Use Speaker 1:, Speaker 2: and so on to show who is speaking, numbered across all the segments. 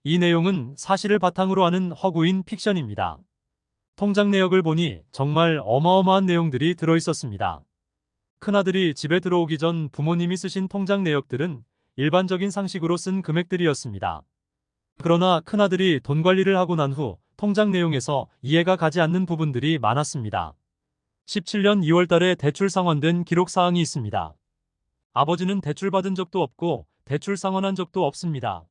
Speaker 1: 이 내용은 사실을 바탕으로 하는 허구인 픽션입니다. 통장 내역을 보니 정말 어마어마한 내용들이 들어있었습니다. 큰아들이 집에 들어오기 전 부모님이 쓰신 통장 내역들은 일반적인 상식으로 쓴 금액들이었습니다. 그러나 큰아들이 돈 관리를 하고 난 후 통장 내용에서 이해가 가지 않는 부분들이 많았습니다. 17년 2월 달에 대출 상환된 기록 사항이 있습니다. 아버지는 대출 받은 적도 없고 대출 상환한 적도 없습니다.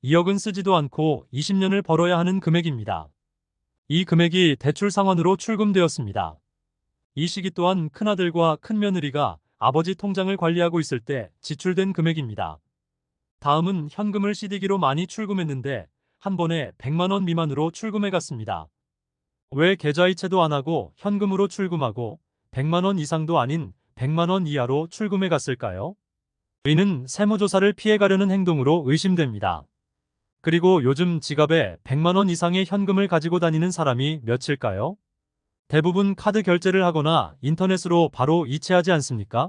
Speaker 1: 2억은 쓰지도 않고 20년을 벌어야 하는 금액입니다. 이 금액이 대출 상환으로 출금되었습니다. 이 시기 또한 큰아들과 큰며느리가 아버지 통장을 관리하고 있을 때 지출된 금액입니다. 다음은 현금을 CD기로 많이 출금했는데 한 번에 100만 원 미만으로 출금해 갔습니다. 왜 계좌이체도 안 하고 현금으로 출금하고 100만 원 이상도 아닌 100만 원 이하로 출금해 갔을까요? 이는 세무조사를 피해가려는 행동으로 의심됩니다. 그리고 요즘 지갑에 100만 원 이상의 현금을 가지고 다니는 사람이 몇일까요? 대부분 카드 결제를 하거나 인터넷으로 바로 이체하지 않습니까?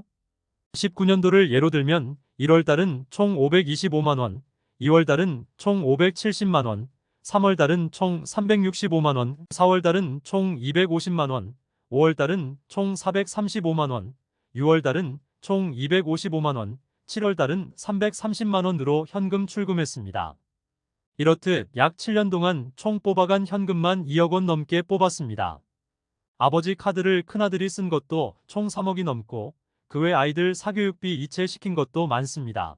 Speaker 1: 19년도를 예로 들면 1월 달은 총 525만 원, 2월 달은 총 570만 원, 3월 달은 총 365만 원, 4월 달은 총 250만 원, 5월 달은 총 435만 원, 6월 달은 총 255만 원, 7월 달은 330만 원으로 현금 출금했습니다. 이렇듯 약 7년 동안 총 뽑아간 현금만 2억 원 넘게 뽑았습니다. 아버지 카드를 큰아들이 쓴 것도 총 3억이 넘고 그 외 아이들 사교육비 이체시킨 것도 많습니다.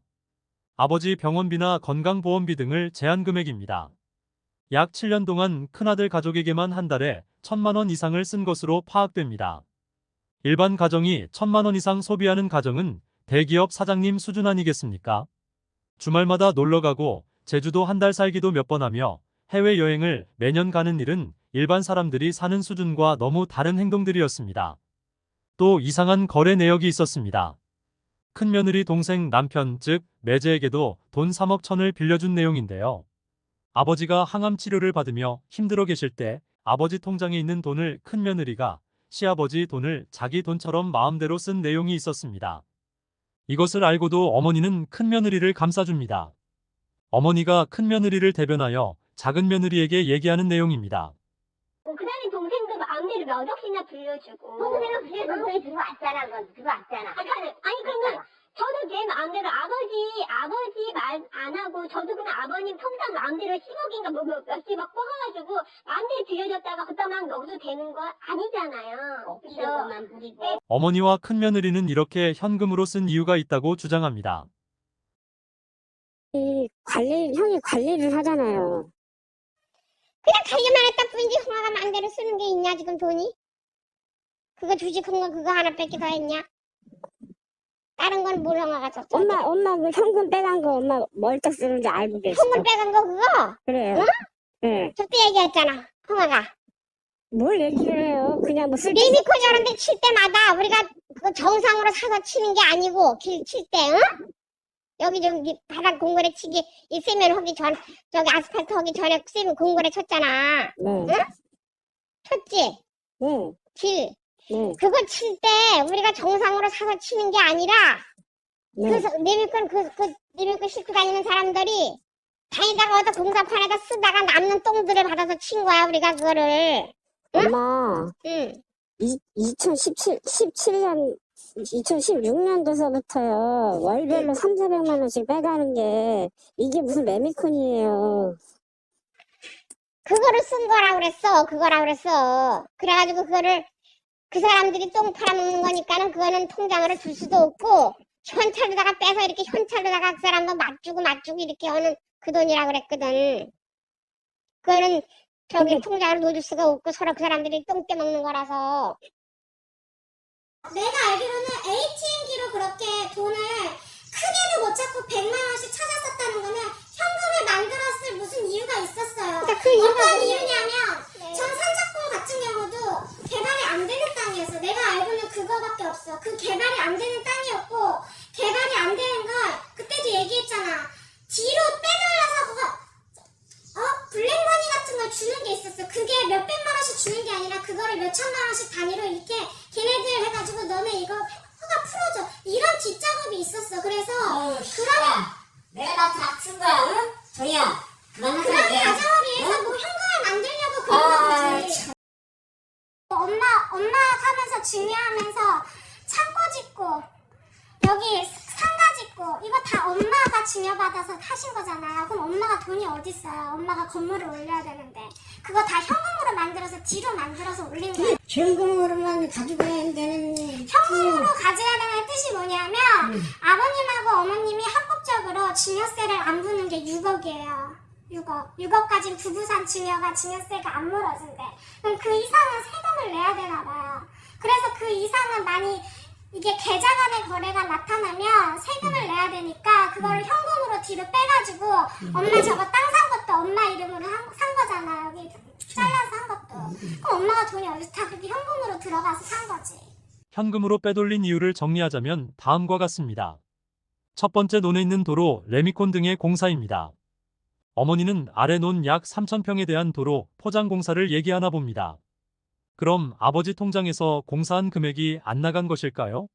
Speaker 1: 아버지 병원비나 건강보험비 등을 제한 금액입니다. 약 7년 동안 큰아들 가족에게만 한 달에 1,000만 원 이상을 쓴 것으로 파악됩니다. 일반 가정이 1,000만 원 이상 소비하는 가정은 대기업 사장님 수준 아니겠습니까? 주말마다 놀러가고 제주도 한 달 살기도 몇 번 하며 해외여행을 매년 가는 일은 일반 사람들이 사는 수준과 너무 다른 행동들이었습니다. 또 이상한 거래 내역이 있었습니다. 큰며느리 동생 남편 즉 매제에게도 돈 3억 천을 빌려준 내용인데요. 아버지가 항암 치료를 받으며 힘들어 계실 때 아버지 통장에 있는 돈을 큰며느리가 시아버지 돈을 자기 돈처럼 마음대로 쓴 내용이 있었습니다. 이것을 알고도 어머니는 큰며느리를 감싸줍니다. 어머니가 큰며느리를 대변하여 작은며느리에게 얘기하는 내용입니다.
Speaker 2: 그다음에 동생도 마음대로 몇 억씩이나 빌려주고. 동생은 빌려준 돈이 들어왔잖아. 아니 그러면 저도 제 마음대로 아버지 말 안 하고 저도 그냥 아버님 통장 마음대로 10억인가 뭐 몇십억 뽑아가지고 마음대로 빌려줬다가 그다 막 넣어도 되는 거 아니잖아요. 그래서 부리고. 네.
Speaker 1: 어머니와 큰며느리는 이렇게 현금으로 쓴 이유가 있다고 주장합니다.
Speaker 3: 형이 관리를 하잖아요.
Speaker 2: 그냥 관리만 했다 뿐이지 형아가 마음대로 쓰는 게 있냐 지금 돈이? 그거 주식한 거 그거 하나밖에 더 했냐? 다른 건 뭘 형아가 줬어?
Speaker 3: 엄마 그 현금 빼간 거 엄마 멀쩡 쓰는지 알고 계시죠?
Speaker 2: 현금 빼간 거 그거?
Speaker 3: 그래요.
Speaker 2: 응?
Speaker 3: 네.
Speaker 2: 저때 얘기했잖아 형아가.
Speaker 3: 뭘 얘기를 해요? 그냥 뭐
Speaker 2: 리미코 저런 데 칠 때마다 우리가 그 정상으로 사서 치는 게 아니고 길 칠 때, 응? 여기 좀 바닥 공고래 치기 있으면 하기 전 저기 아스팔트 하기 전에 쓰면 공고래 쳤잖아.
Speaker 3: 네.
Speaker 2: 응? 쳤지?
Speaker 3: 네.
Speaker 2: 길.
Speaker 3: 네.
Speaker 2: 그거 칠 때 우리가 정상으로 사서 치는 게 아니라
Speaker 3: 네.
Speaker 2: 그 리미콘 그 리미콘 싣고 다니는 사람들이 다니다가 어디 공사판에다 쓰다가 남는 똥들을 받아서 친 거야 우리가 그거를. 응?
Speaker 3: 엄마,
Speaker 2: 응.
Speaker 3: 2016년도서부터요, 월별로 3,400만 원씩 빼가는 게, 이게 무슨 레미콘이에요.
Speaker 2: 그거를 쓴 거라 그랬어. 그래가지고 그거를 그 사람들이 똥 팔아먹는 거니까는 그거는 통장으로 줄 수도 없고 현찰로다가 빼서 이렇게 현찰로다가 그 사람도 맞주고 이렇게 하는 그 돈이라 그랬거든. 그거는 저기 통장으로 넣어줄 수가 없고 서로 그 사람들이 똥 떼먹는 거라서.
Speaker 4: 내가 알기로는 ATM기로 그렇게 돈을 크게도 못 찾고 100만 원씩 찾았었다는 거는 현금을 만들었을 무슨 이유가 있었어요.
Speaker 2: 그러니까 그 이유가
Speaker 4: 어떤
Speaker 2: 뭐냐?
Speaker 4: 이유냐면
Speaker 2: 네.
Speaker 4: 전 산작공 같은 경우도 개발이 안 되는 땅이었어. 내가 알고는 그거밖에 없어. 그 개발이 안 되는 땅이었고 개발이 안 되는 걸 그때도 얘기했잖아. 뒤로 빼돌려서 그거 블랙머니 같은 걸 주는 게 있었어. 그게 몇백만 원씩 주는 게 아니라 그거를 몇천만 원씩 단위로 이렇게 걔네들 해가지고 너네 이거 허가 풀어줘. 이런 뒷작업이 있었어. 그래서
Speaker 5: 그러면 내가 다 닥친 거야, 응? 조이야, 그만
Speaker 4: 그런 가정을 위해서 뭐 현금을 만들려고 그런 거지. 엄마 하면서 중요하면서 창고 짓고 여기 상가 짓고 이거 다 엄마가 증여받아서 하신 거잖아요. 그럼 엄마가 돈이 어딨어요? 엄마가 건물을 올려야 되는데 그거 다 현금으로 만들어서 뒤로 만들어서 올린 거예요.
Speaker 5: 현금으로만 가져가야 되는
Speaker 4: 현금으로 가져가는 뜻이 뭐냐면 아버님하고 어머님이 합법적으로 증여세를 안 부는 게 6억이에요. 6억 가진 부부산 증여가 증여세가 안 물어진대. 그럼 그 이상은 세금을 내야 되나 봐요. 그래서 그 이상은 많이 이게 계좌 간의 거래가 나타나면 세금을 내야 되니까 그거를 현금으로 뒤로 빼가지고 엄마 저거 땅 산 것도 엄마 이름으로 산 거잖아요. 여기 잘라서 한 것도. 그럼 엄마가 돈이 어디서 다 그렇게 현금으로 들어가서 산 거지.
Speaker 1: 현금으로 빼돌린 이유를 정리하자면 다음과 같습니다. 첫 번째, 논에 있는 도로, 레미콘 등의 공사입니다. 어머니는 아래 논 약 3,000평에 대한 도로 포장 공사를 얘기하나 봅니다. 그럼 아버지 통장에서 공사한 금액이 안 나간 것일까요?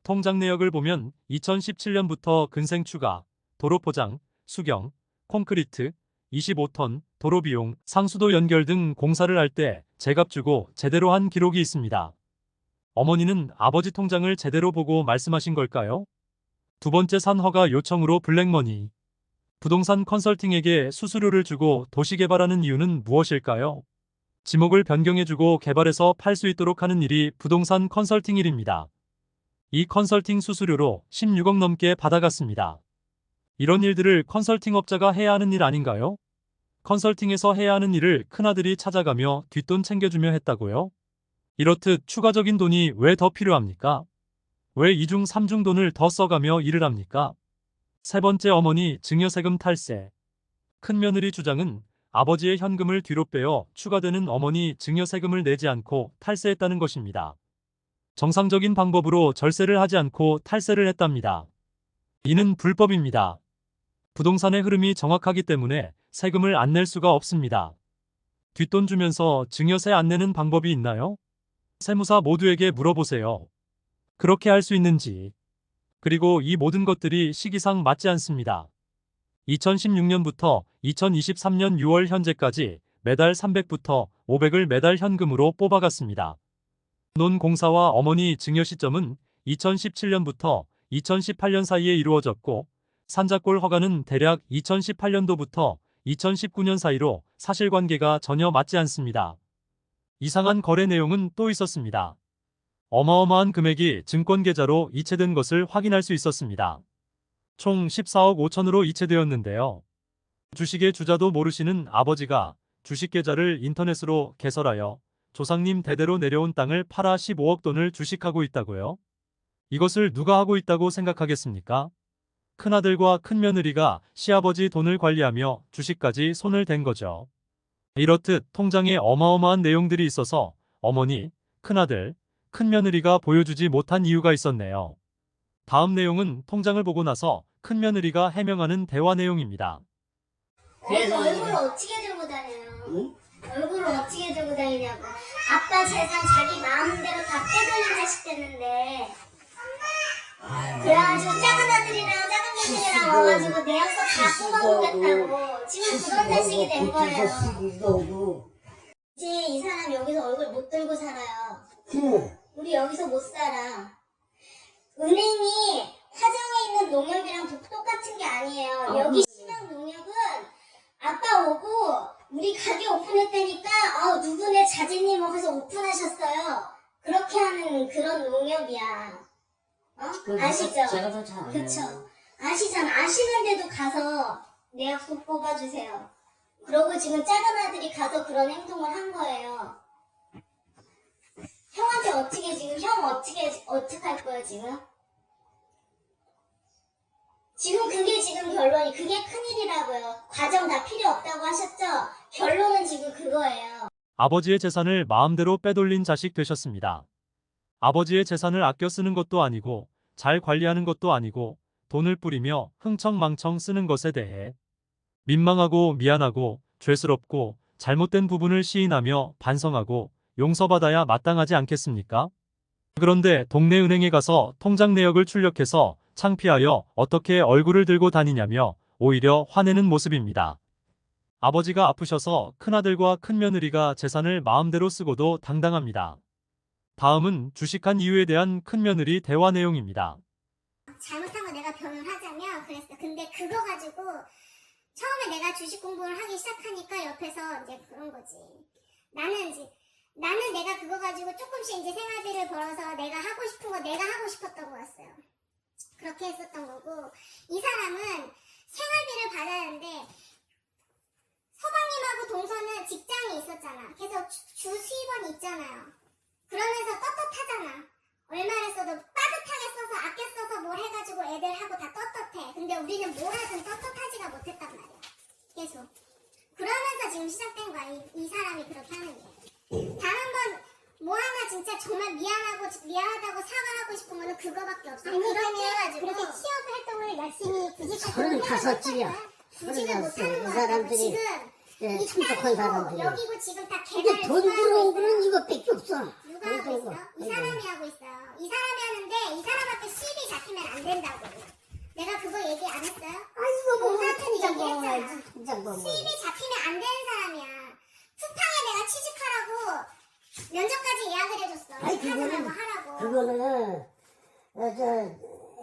Speaker 1: 통장 내역을 보면 2017년부터 근생 추가, 도로 포장, 수경, 콘크리트, 25톤, 도로 비용, 상수도 연결 등 공사를 할 때 제값 주고 제대로 한 기록이 있습니다. 어머니는 아버지 통장을 제대로 보고 말씀하신 걸까요? 두 번째, 산 허가 요청으로 블랙머니. 부동산 컨설팅에게 수수료를 주고 도시개발하는 이유는 무엇일까요? 지목을 변경해주고 개발해서 팔 수 있도록 하는 일이 부동산 컨설팅 일입니다. 이 컨설팅 수수료로 16억 넘게 받아갔습니다. 이런 일들을 컨설팅 업자가 해야 하는 일 아닌가요? 컨설팅에서 해야 하는 일을 큰아들이 찾아가며 뒷돈 챙겨주며 했다고요? 이렇듯 추가적인 돈이 왜 더 필요합니까? 왜 2중 3중 돈을 더 써가며 일을 합니까? 세 번째, 어머니 증여세금 탈세. 큰며느리 주장은 아버지의 현금을 뒤로 빼어 추가되는 어머니 증여세금을 내지 않고 탈세했다는 것입니다. 정상적인 방법으로 절세를 하지 않고 탈세를 했답니다. 이는 불법입니다. 부동산의 흐름이 정확하기 때문에 세금을 안 낼 수가 없습니다. 뒷돈 주면서 증여세 안 내는 방법이 있나요? 세무사 모두에게 물어보세요. 그렇게 할 수 있는지. 그리고 이 모든 것들이 시기상 맞지 않습니다. 2016년부터 2023년 6월 현재까지 매달 300부터 500을 매달 현금으로 뽑아갔습니다. 논 공사와 어머니 증여 시점은 2017년부터 2018년 사이에 이루어졌고 산자골 허가는 대략 2018년도부터 2019년 사이로 사실관계가 전혀 맞지 않습니다. 이상한 거래 내용은 또 있었습니다. 어마어마한 금액이 증권계좌로 이체된 것을 확인할 수 있었습니다. 총 14억 5천으로 이체되었는데요. 주식의 주자도 모르시는 아버지가 주식계좌를 인터넷으로 개설하여 조상님 대대로 내려온 땅을 팔아 15억 돈을 주식하고 있다고요? 이것을 누가 하고 있다고 생각하겠습니까? 큰아들과 큰며느리가 시아버지 돈을 관리하며 주식까지 손을 댄 거죠. 이렇듯 통장에 어마어마한 내용들이 있어서 어머니, 큰아들, 큰며느리가 보여주지 못한 이유가 있었네요. 다음 내용은 통장을 보고 나서 큰며느리가 해명하는 대화 내용입니다.
Speaker 4: 그래서 얼굴을 어떻게 들고 다녀요?
Speaker 5: 응?
Speaker 4: 얼굴을 어떻게 들고 다니냐고. 아빠 재산 자기 마음대로 다 빼돌린 자식 됐는데 그래가지고 작은 아들이랑 작은 며느리랑 와가지고 내 약속 다 뽑아보겠다고 지금 그런 자식이 된 거예요. 이제 이 사람 여기서 얼굴 못 들고 살아요. 우리 여기서 못 살아. 은행이 화정에 있는 농협이랑 똑같은 게 아니에요. 여기 신흥 농협은 아빠 오고 우리 가게 오픈했다니까 누구네 자제님 거기서 오픈하셨어요. 그렇게 하는 그런 농협이야. 아시죠?
Speaker 5: 제가 더 잘 알아요.
Speaker 4: 그쵸? 아시잖아. 아시는데도 가서 내 약속 뽑아주세요. 그러고 지금 작은 아들이 가서 그런 행동을 한 거예요. 형한테 어떻게 지금 형 어떻게 할 거예요 지금? 지금 그게 지금 결론이 그게 큰일이라고요. 과정 다 필요 없다고 하셨죠? 결론은 지금 그거예요.
Speaker 1: 아버지의 재산을 마음대로 빼돌린 자식 되셨습니다. 아버지의 재산을 아껴 쓰는 것도 아니고 잘 관리하는 것도 아니고 돈을 뿌리며 흥청망청 쓰는 것에 대해 민망하고 미안하고 죄스럽고 잘못된 부분을 시인하며 반성하고 용서받아야 마땅하지 않겠습니까? 그런데 동네 은행에 가서 통장 내역을 출력해서 창피하여 어떻게 얼굴을 들고 다니냐며 오히려 화내는 모습입니다. 아버지가 아프셔서 큰아들과 큰며느리가 재산을 마음대로 쓰고도 당당합니다. 다음은 주식한 이유에 대한 큰며느리 대화 내용입니다.
Speaker 4: 잘못한 거 내가 변호하자면 그랬어. 근데 그거 가지고 처음에 내가 주식 공부를 하기 시작하니까 옆에서 이제 그런 거지. 나는 내가 그거 가지고 조금씩 이제 생활비를 벌어서 내가 하고 싶은 거 내가 하고 싶었던 거였어요. 그렇게 했었던 거고, 이 사람은 생활비를 받았는데 서방님하고 동서는 직장이 있었잖아. 계속 주 수입원이 있잖아요. 그러면서 떳떳하잖아. 얼마를 써도 빠듯하게 써서 아껴 써서 뭘 해가지고 애들하고 다 떳떳해. 근데 우리는 뭘 하든 떳떳하지가 못했단 말이야. 계속. 그러면서 지금 시작된 거야. 이 사람이 그렇게 하는 게. 단 한 번 뭐 하나 진짜 정말 미안하다고 사과하고 싶은 거는 그거밖에 없어.
Speaker 2: 아니,
Speaker 4: 그렇게
Speaker 2: 그러면
Speaker 4: 해가지고
Speaker 2: 그렇게 취업 활동을 열심히 구직
Speaker 5: 35줄이야.
Speaker 4: 구직을 못하는
Speaker 5: 이
Speaker 4: 거야.
Speaker 5: 사람들이
Speaker 4: 지금
Speaker 5: 네,
Speaker 4: 이
Speaker 5: 참석한
Speaker 4: 땅이고
Speaker 5: 사람들이.
Speaker 4: 여기고 지금 다
Speaker 5: 이게
Speaker 4: 개발을
Speaker 5: 돈
Speaker 4: 누가 하고
Speaker 5: 들어온
Speaker 4: 있어요?
Speaker 5: 거는 이것밖에 없어.
Speaker 4: 누가 하고 있어? 이 사람이 하고 있어요. 이 사람이 하는데 이 사람한테 수입이 잡히면 안 된다고. 내가 그거 얘기 안 했어요?
Speaker 5: 아, 이거 뭐,
Speaker 4: 공사한테
Speaker 5: 통장
Speaker 4: 얘기했잖아.
Speaker 5: 번호야지, 통장 번호.
Speaker 4: 수입이 잡히면 안 되는 사람이야. 쿠팡에 내가 취직하라고 면접까지 예약을 해줬어.
Speaker 5: 아니,
Speaker 4: 하느라고 하라고.
Speaker 5: 그거는,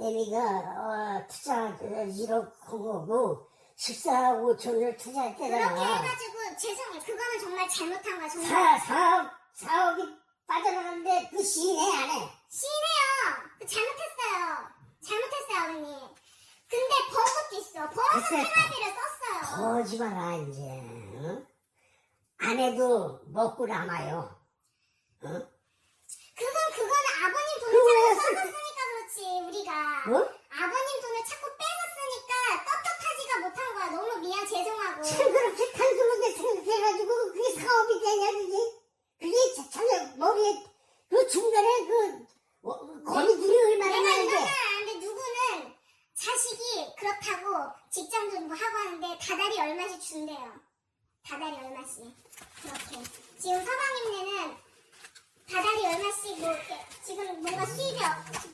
Speaker 5: 애미가, 투자 1억 한 거고, 14억 5천을 투자할
Speaker 4: 그렇게
Speaker 5: 때잖아.
Speaker 4: 해가지고 죄송해요. 그거는 정말 잘못한 거야. 정말.
Speaker 5: 4억이 빠져나갔는데, 그 시인해, 안 해?
Speaker 4: 시네요. 잘못했어요, 어머니. 근데 번 것도 있어. 벌어서
Speaker 5: 글쎄.
Speaker 4: 생활비를 썼어요.
Speaker 5: 거지 마라, 이제. 어? 안 해도 먹고 남아요. 어?
Speaker 4: 그거는 아버님
Speaker 5: 그거
Speaker 4: 돈을
Speaker 5: 왜
Speaker 4: 자꾸
Speaker 5: 쓸-
Speaker 4: 써서 쓰니까 그렇지, 우리가.
Speaker 5: 어?
Speaker 4: 아버님 돈을 자꾸 빼서 쓰니까 떳떳하지가 못한 거야. 너무 미안, 죄송하고.
Speaker 5: 참 그렇게 단순하게 생각해가지고 그게 사업이 되냐 그게? 그게 참 머리에 그 중간에 거리들이 얼마나
Speaker 4: 내가 이런 말
Speaker 5: 많은데
Speaker 4: 아는데 누구는 자식이 그렇다고 직장도 뭐 하고 하는데 다달이 얼마씩 준대요. 다달이 얼마씩. 그렇게. 지금 서방님네는 다달이 얼마씩 뭐 이렇게 지금 뭔가 수입이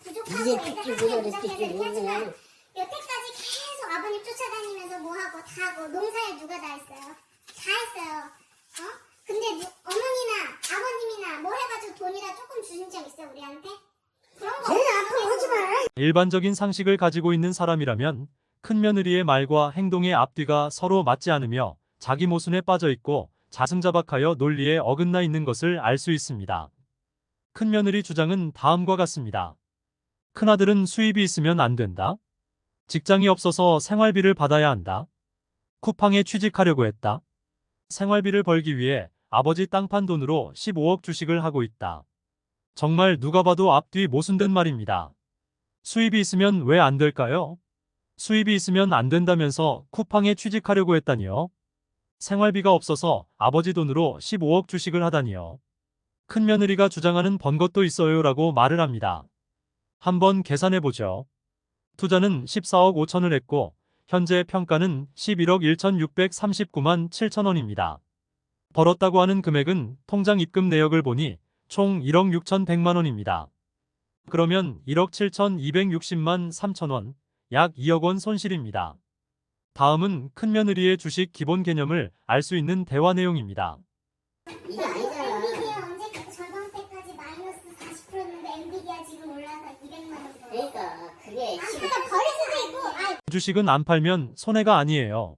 Speaker 4: 부족하고
Speaker 5: 이제
Speaker 4: 애들
Speaker 5: 삐뚤고
Speaker 4: 학교에
Speaker 5: 저래
Speaker 4: 무작해서
Speaker 5: 삐뚤고
Speaker 4: 이렇게 하지만
Speaker 5: 그냥.
Speaker 4: 여태까지 계속 아버님 쫓아다니면서 뭐 하고 다 하고 농사일 누가 다 했어요? 다 했어요. 어? 근데 어머니나 아버님이나 뭐 해가지고 돈이라 조금 주신 적 있어요 우리한테? 그런 거
Speaker 5: 쟤
Speaker 4: 없어요.
Speaker 5: 앞으로 하지 마라.
Speaker 1: 일반적인 상식을 가지고 있는 사람이라면 큰며느리의 말과 행동의 앞뒤가 서로 맞지 않으며 자기 모순에 빠져 있고 자승자박하여 논리에 어긋나 있는 것을 알 수 있습니다. 큰며느리 주장은 다음과 같습니다. 큰아들은 수입이 있으면 안 된다. 직장이 없어서 생활비를 받아야 한다. 쿠팡에 취직하려고 했다. 생활비를 벌기 위해 아버지 땅판 돈으로 15억 주식을 하고 있다. 정말 누가 봐도 앞뒤 모순된 말입니다. 수입이 있으면 왜 안 될까요? 수입이 있으면 안 된다면서 쿠팡에 취직하려고 했다니요. 생활비가 없어서 아버지 돈으로 15억 주식을 하다니요. 큰며느리가 주장하는 번 것도 있어요라고 말을 합니다. 한번 계산해보죠. 투자는 14억 5천을 했고 현재 평가는 11억 1,639만 7천 원입니다. 벌었다고 하는 금액은 통장 입금 내역을 보니 총 1억 6,100만 원입니다. 그러면 1억 7,260만 3천 원, 약 2억 원 손실입니다. 다음은 큰며느리의 주식 기본 개념을 알 수 있는 대화 내용입니다.
Speaker 5: 이게 아니잖아.
Speaker 4: 엔비디아 언제 저번 때까지 마이너스 40%였는데 엔비디아 지금 올라서 200만 원 벌어.
Speaker 5: 그러니까 그게
Speaker 4: 그러니까 버릴 수도 있고
Speaker 1: 주식은 안 팔면 손해가 아니에요.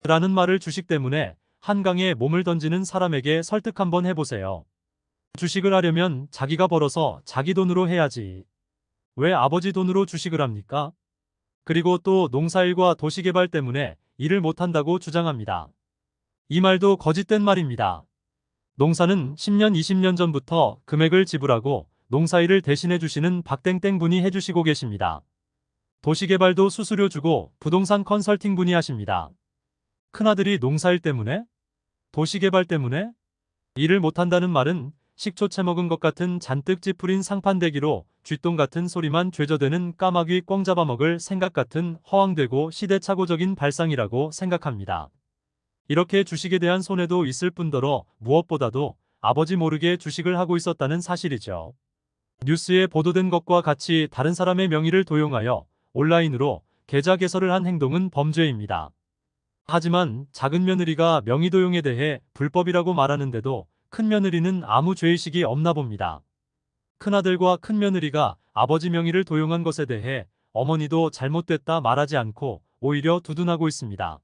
Speaker 1: 라는 말을 주식 때문에 한강에 몸을 던지는 사람에게 설득 한번 해보세요. 주식을 하려면 자기가 벌어서 자기 돈으로 해야지. 왜 아버지 돈으로 주식을 합니까? 그리고 또 농사일과 도시개발 때문에 일을 못한다고 주장합니다. 이 말도 거짓된 말입니다. 농사는 10년, 20년 전부터 금액을 지불하고 농사일을 대신해 주시는 박땡땡 분이 해주시고 계십니다. 도시개발도 수수료 주고 부동산 컨설팅 분이 하십니다. 큰아들이 농사일 때문에? 도시개발 때문에? 일을 못한다는 말은 식초 채먹은 것 같은 잔뜩 찌푸린 상판대기로 쥐똥 같은 소리만 죄저되는 까마귀 꿩 잡아먹을 생각 같은 허황되고 시대착오적인 발상이라고 생각합니다. 이렇게 주식에 대한 손해도 있을 뿐더러 무엇보다도 아버지 모르게 주식을 하고 있었다는 사실이죠. 뉴스에 보도된 것과 같이 다른 사람의 명의를 도용하여 온라인으로 계좌 개설을 한 행동은 범죄입니다. 하지만 작은 며느리가 명의도용에 대해 불법이라고 말하는데도 큰 며느리는 아무 죄의식이 없나 봅니다. 큰아들과 큰며느리가 아버지 명의를 도용한 것에 대해 어머니도 잘못됐다 말하지 않고 오히려 두둔하고 있습니다.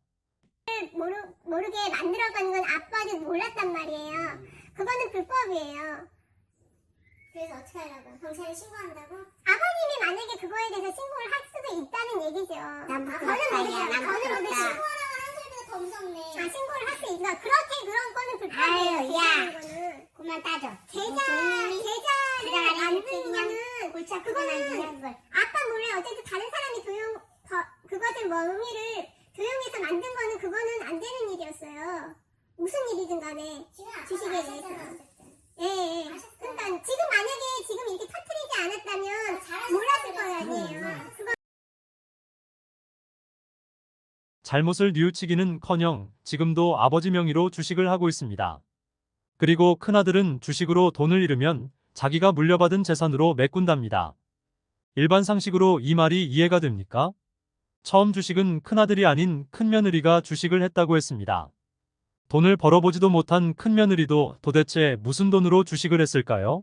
Speaker 4: 모르게 만들어간 건 아빠는 몰랐단 말이에요. 그거는 불법이에요. 그래서 어떻게 하려고? 경찰에 신고한다고? 아버님이 만약에 그거에 대해서 신고를 할 수도 있다는 얘기죠. 저는 모르겠어요. 저는 신고하라고 하는 소리가 더 무섭네. 신고를 할 수 있어. 그렇게 그런 거는 불법이에요. 야, 그만 따져. 제자를 만드는 거는 그거는 아빠 몰래 어쨌든 다른 사람이 그것을 명의를 도용해서 만든 거는 그거는 안 되는 일이었어요. 무슨 일이든 간에 주식에 대해서. 예. 그러니까 지금 만약에 지금 이렇게 터뜨리지 않았다면 몰랐을 거 아니에요.
Speaker 1: 잘못을 뉘우치기는커녕 지금도 아버지 명의로 주식을 하고 있습니다. 그리고 큰아들은 주식으로 돈을 잃으면 자기가 물려받은 재산으로 메꾼답니다. 일반 상식으로 이 말이 이해가 됩니까? 처음 주식은 큰아들이 아닌 큰며느리가 주식을 했다고 했습니다. 돈을 벌어보지도 못한 큰며느리도 도대체 무슨 돈으로 주식을 했을까요?